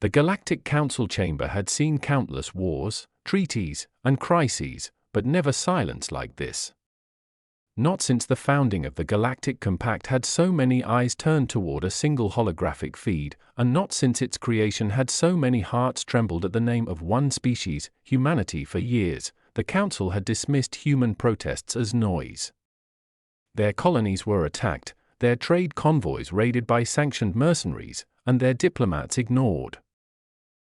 The Galactic Council chamber had seen countless wars, treaties, and crises, but never silence like this. Not since the founding of the Galactic Compact had so many eyes turned toward a single holographic feed, and not since its creation had so many hearts trembled at the name of one species, humanity. For years, the Council had dismissed human protests as noise. Their colonies were attacked, their trade convoys raided by sanctioned mercenaries, and their diplomats ignored.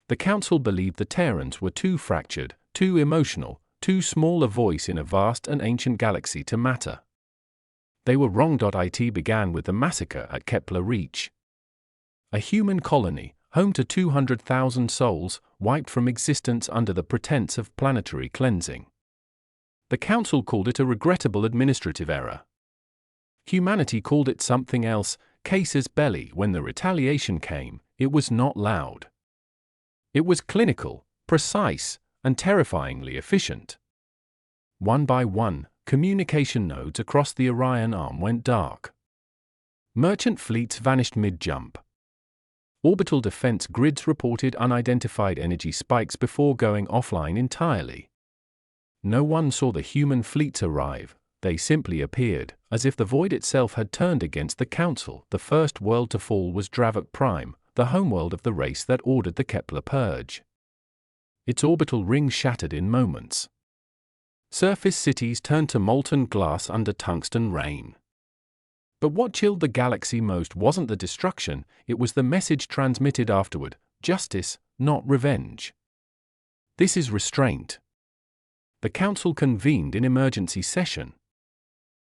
The Council believed the Terrans were too fractured, too emotional, too small a voice in a vast and ancient galaxy to matter. They were wrong. It began with the massacre at Kepler Reach. A human colony, home to 200,000 souls, wiped from existence under the pretense of planetary cleansing. The Council called it a regrettable administrative error. Humanity called it something else, casus belli. When the retaliation came, it was not loud. It was clinical, precise, and terrifyingly efficient. One by one, communication nodes across the Orion arm went dark. Merchant fleets vanished mid-jump. Orbital defense grids reported unidentified energy spikes before going offline entirely. No one saw the human fleets arrive, they simply appeared, as if the void itself had turned against the Council. The first world to fall was Dravok Prime, the homeworld of the race that ordered the Kepler Purge. Its orbital ring shattered in moments. Surface cities turned to molten glass under tungsten rain. But what chilled the galaxy most wasn't the destruction, it was the message transmitted afterward: justice, not revenge. This is restraint. The Council convened in emergency session.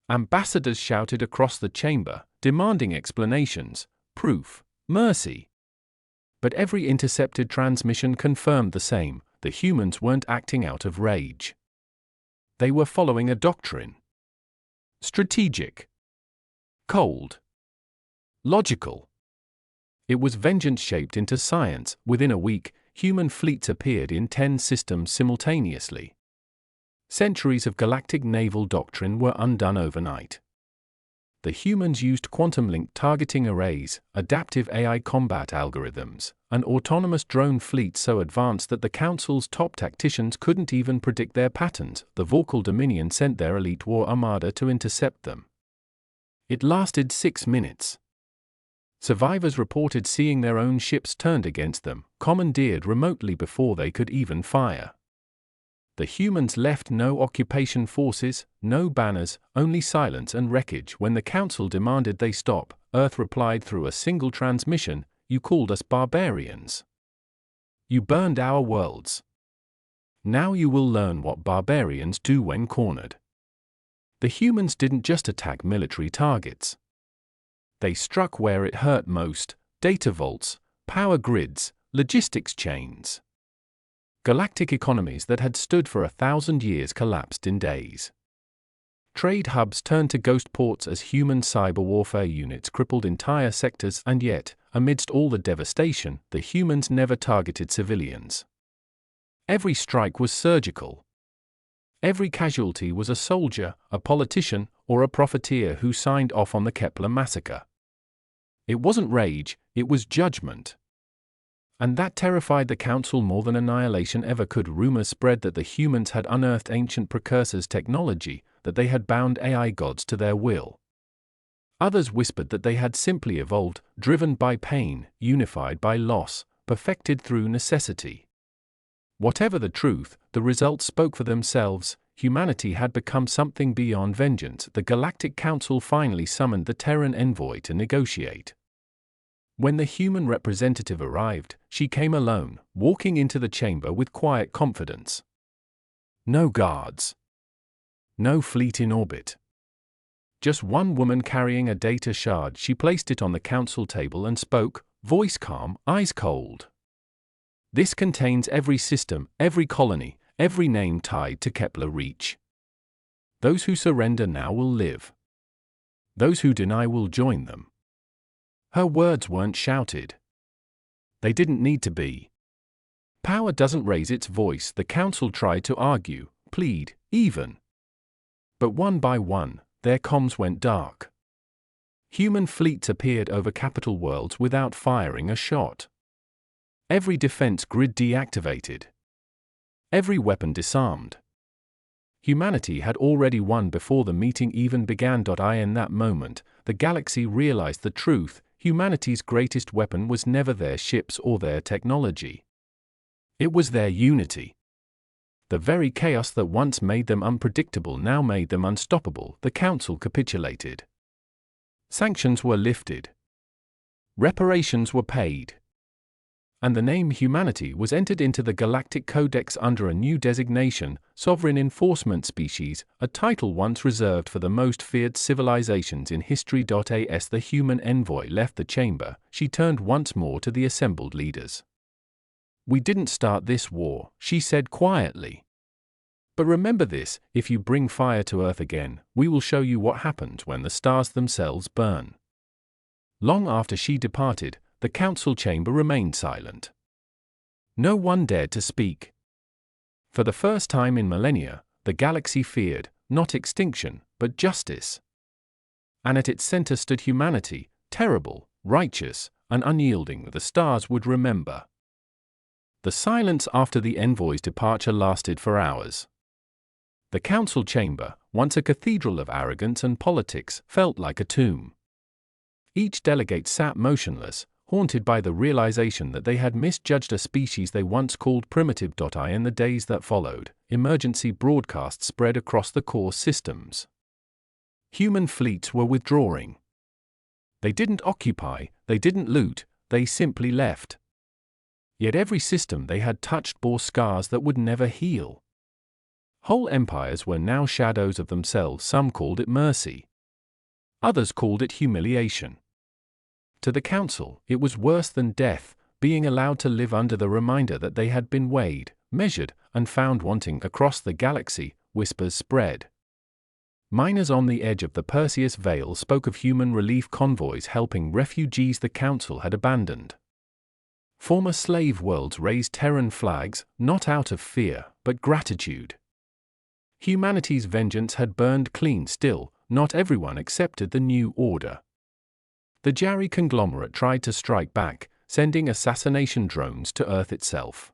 Ambassadors shouted across the chamber, demanding explanations, proof, mercy. But every intercepted transmission confirmed the same: the humans weren't acting out of rage. They were following a doctrine. Strategic. Cold. Logical. It was vengeance shaped into science. Within a week, human fleets appeared in 10 systems simultaneously. Centuries of galactic naval doctrine were undone overnight. The humans used quantum-linked targeting arrays, adaptive AI combat algorithms, and autonomous drone fleets so advanced that the Council's top tacticians couldn't even predict their patterns. The Vocal Dominion sent their elite war armada to intercept them. It lasted 6 minutes. Survivors reported seeing their own ships turned against them, commandeered remotely before they could even fire. The humans left no occupation forces, no banners, only silence and wreckage. When the Council demanded they stop, Earth replied through a single transmission: "You called us barbarians. You burned our worlds. Now you will learn what barbarians do when cornered." The humans didn't just attack military targets. They struck where it hurt most: data vaults, power grids, logistics chains. Galactic economies that had stood for 1,000 years collapsed in days. Trade hubs turned to ghost ports as human cyber warfare units crippled entire sectors, and yet, amidst all the devastation, the humans never targeted civilians. Every strike was surgical. Every casualty was a soldier, a politician, or a profiteer who signed off on the Kepler massacre. It wasn't rage, it was judgment. And that terrified the Council more than annihilation ever could. Rumors spread that the humans had unearthed ancient precursors' technology, that they had bound AI gods to their will. Others whispered that they had simply evolved, driven by pain, unified by loss, perfected through necessity. Whatever the truth, the results spoke for themselves. Humanity had become something beyond vengeance. The Galactic Council finally summoned the Terran envoy to negotiate. When the human representative arrived, she came alone, walking into the chamber with quiet confidence. No guards. No fleet in orbit. Just one woman carrying a data shard. She placed it on the Council table and spoke, voice calm, eyes cold. "This contains every system, every colony, every name tied to Kepler Reach. Those who surrender now will live. Those who deny will join them." Her words weren't shouted. They didn't need to be. Power doesn't raise its voice. The Council tried to argue, plead, even. But one by one, their comms went dark. Human fleets appeared over capital worlds without firing a shot. Every defense grid deactivated. Every weapon disarmed. Humanity had already won before the meeting even began. In that moment, the galaxy realized the truth: humanity's greatest weapon was never their ships or their technology. It was their unity. The very chaos that once made them unpredictable now made them unstoppable. The Council capitulated. Sanctions were lifted. Reparations were paid. And the name humanity was entered into the Galactic Codex under a new designation, Sovereign Enforcement Species, a title once reserved for the most feared civilizations in history. As the human envoy left the chamber, she turned once more to the assembled leaders. "We didn't start this war," she said quietly. "But remember this: if you bring fire to Earth again, we will show you what happens when the stars themselves burn." Long after she departed, the council chamber remained silent. No one dared to speak. For the first time in millennia, the galaxy feared, not extinction, but justice. And at its center stood humanity, terrible, righteous, and unyielding. The stars would remember. The silence after the envoy's departure lasted for hours. The council chamber, once a cathedral of arrogance and politics, felt like a tomb. Each delegate sat motionless, haunted by the realization that they had misjudged a species they once called primitive. In the days that followed, emergency broadcasts spread across the core systems. Human fleets were withdrawing. They didn't occupy, they didn't loot, they simply left. Yet every system they had touched bore scars that would never heal. Whole empires were now shadows of themselves. Some called it mercy. Others called it humiliation. To the council, it was worse than death, being allowed to live under the reminder that they had been weighed, measured, and found wanting. Across the galaxy, whispers spread. Miners on the edge of the Perseus Veil spoke of human relief convoys helping refugees the council had abandoned. Former slave worlds raised Terran flags, not out of fear, but gratitude. Humanity's vengeance had burned clean. Still, not everyone accepted the new order. The Jari conglomerate tried to strike back, sending assassination drones to Earth itself.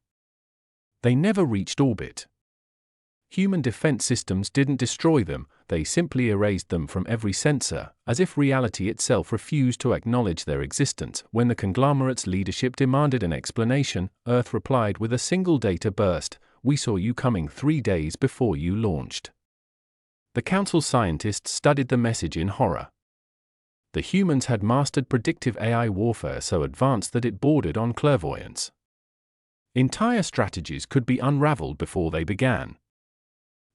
They never reached orbit. Human defense systems didn't destroy them, they simply erased them from every sensor, as if reality itself refused to acknowledge their existence. When the conglomerate's leadership demanded an explanation, Earth replied with a single data burst: "We saw you coming 3 days before you launched." The council scientists studied the message in horror. The humans had mastered predictive AI warfare so advanced that it bordered on clairvoyance. Entire strategies could be unraveled before they began.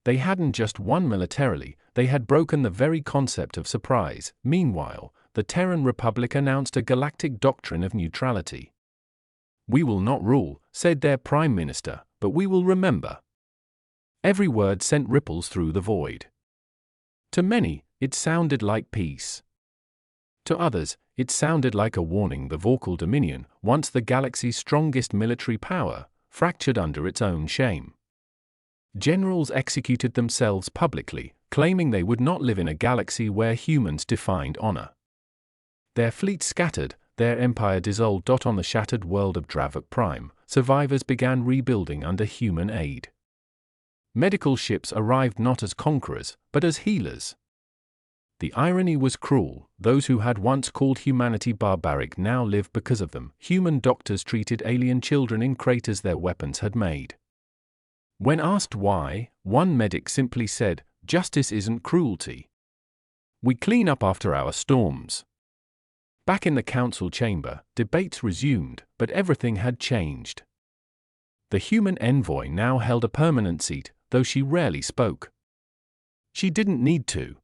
They hadn't just won militarily, they had broken the very concept of surprise. Meanwhile, the Terran Republic announced a galactic doctrine of neutrality. "We will not rule," said their prime minister, "but we will remember." Every word sent ripples through the void. To many, it sounded like peace. To others, it sounded like a warning. The Vorkal Dominion, once the galaxy's strongest military power, fractured under its own shame. Generals executed themselves publicly, claiming they would not live in a galaxy where humans defined honor. Their fleet scattered, their empire dissolved. On the shattered world of Dravok Prime, survivors began rebuilding under human aid. Medical ships arrived not as conquerors, but as healers. The irony was cruel: those who had once called humanity barbaric now lived because of them. Human doctors treated alien children in craters their weapons had made. When asked why, one medic simply said, "Justice isn't cruelty. We clean up after our storms." Back in the council chamber, debates resumed, but everything had changed. The human envoy now held a permanent seat, though she rarely spoke. She didn't need to.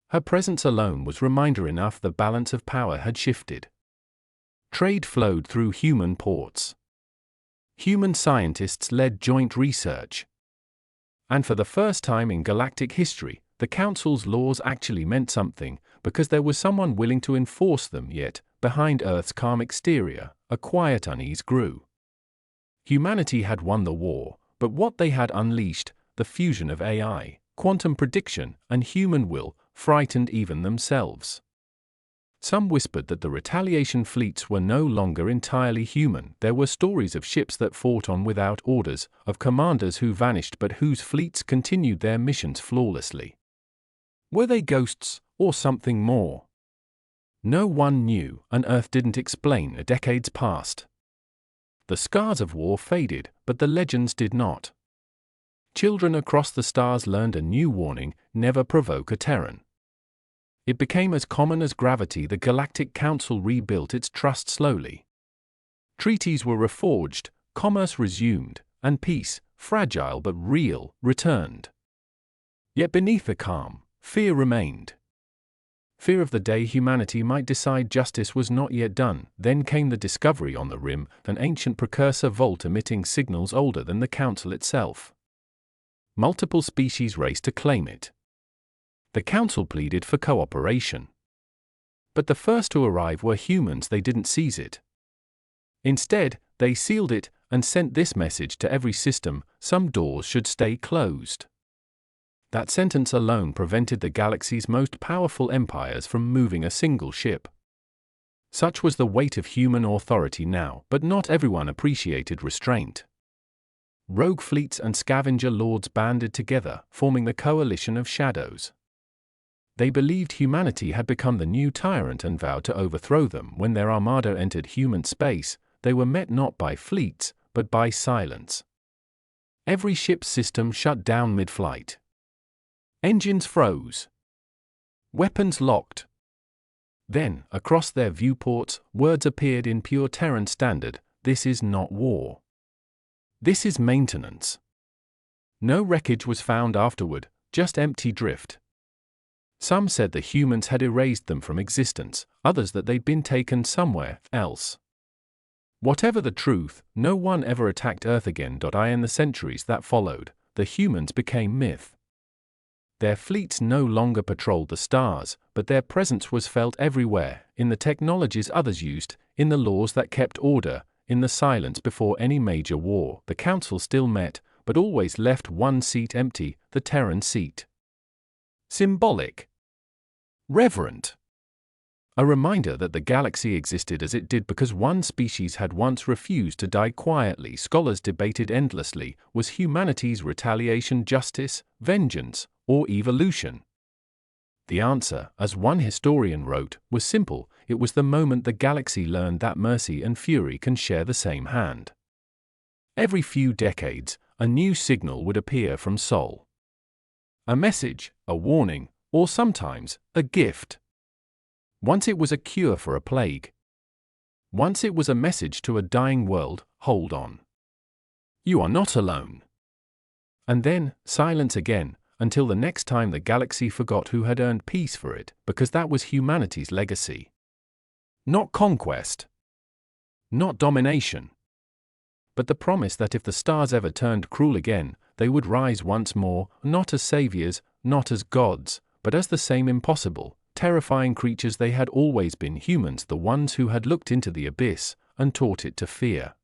Her presence alone was reminder enough the balance of power had shifted. Trade flowed through human ports. Human scientists led joint research. And for the first time in galactic history, the Council's laws actually meant something, because there was someone willing to enforce them. Yet, behind Earth's calm exterior, a quiet unease grew. Humanity had won the war, but what they had unleashed, the fusion of AI, quantum prediction, and human will, frightened even themselves. Some whispered that the Retaliation fleets were no longer entirely human. There were stories of ships that fought on without orders, of commanders who vanished but whose fleets continued their missions flawlessly. Were they ghosts, or something more? No one knew, and Earth didn't explain. Decades passed. The scars of war faded, but the legends did not. Children across the stars learned a new warning: never provoke a Terran. It became as common as gravity. The Galactic Council rebuilt its trust slowly. Treaties were reforged, commerce resumed, and peace, fragile but real, returned. Yet beneath the calm, fear remained. Fear of the day humanity might decide justice was not yet done. Then came the discovery on the rim, an ancient precursor vault emitting signals older than the Council itself. Multiple species raced to claim it. The Council pleaded for cooperation. But the first to arrive were humans. They didn't seize it. Instead, they sealed it and sent this message to every system: some doors should stay closed. That sentence alone prevented the galaxy's most powerful empires from moving a single ship. Such was the weight of human authority now, but not everyone appreciated restraint. Rogue fleets and scavenger lords banded together, forming the Coalition of Shadows. They believed humanity had become the new tyrant and vowed to overthrow them. When their armada entered human space, they were met not by fleets, but by silence. Every ship's system shut down mid-flight. Engines froze. Weapons locked. Then, across their viewports, words appeared in pure Terran standard: this is not war. This is maintenance. No wreckage was found afterward, just empty drift. Some said the humans had erased them from existence, others that they'd been taken somewhere else. Whatever the truth, no one ever attacked Earth again. In the centuries that followed, the humans became myth. Their fleets no longer patrolled the stars, but their presence was felt everywhere, in the technologies others used, in the laws that kept order, in the silence before any major war. The Council still met, but always left one seat empty: the Terran seat. Symbolic. Reverent. A reminder that the galaxy existed as it did because one species had once refused to die quietly. Scholars debated endlessly: was humanity's retaliation justice, vengeance, or evolution? The answer, as one historian wrote, was simple: it was the moment the galaxy learned that mercy and fury can share the same hand. Every few decades, a new signal would appear from Sol. A message, a warning, or sometimes, a gift. Once it was a cure for a plague. Once it was a message to a dying world: hold on. You are not alone. And then, silence again, until the next time the galaxy forgot who had earned peace for it, because that was humanity's legacy. Not conquest. Not domination. But the promise that if the stars ever turned cruel again, they would rise once more, not as saviors, not as gods, but as the same impossible, terrifying creatures they had always been: humans, the ones who had looked into the abyss and taught it to fear.